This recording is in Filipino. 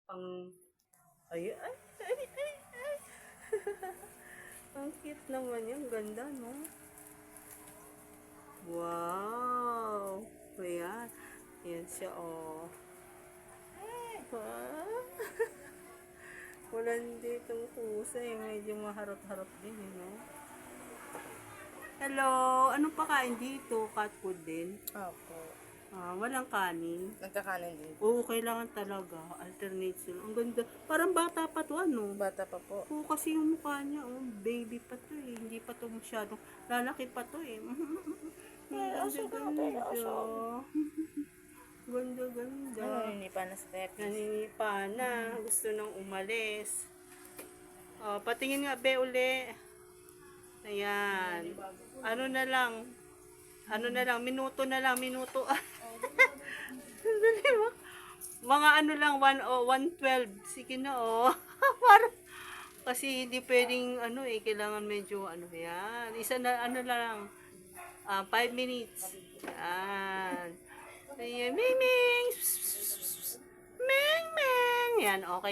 pang, ay, ay, ay, ay, ay. Ang cute naman yan. Ganda, no? Wow. Ayan. Ayan siya, oh. Ah. Wala ditong pusa eh. Medyo maharap-harap din, no? Hello. Anong pakain dito? Cat food din? Opo. Walang kanin. Nagkakanin din. Oo, kailangan talaga. Alternate sila. Ang ganda. Parang bata pa to, ano? Bata pa po. Oo, kasi yung mukha niya, oh, baby pa to eh. Hindi pa to masyadong, lalaki pa to eh. Ganda. Ganda, ganda. Naninipa na sa tepis. Naninipa na. Gusto nang umalis. Oh, patingin nga, be, uli. Ayan. Ano na lang, minuto na lang, minuto. Dali mo. Mga ano lang, 112. Sige na, oh. Parang, kasi hindi pwedeng, ano eh, kailangan medyo, ano, yan. Isa na, ano na lang, 5 minutes. Yan. Ayan, Ming Ming! Ming Ming! Yan, okay.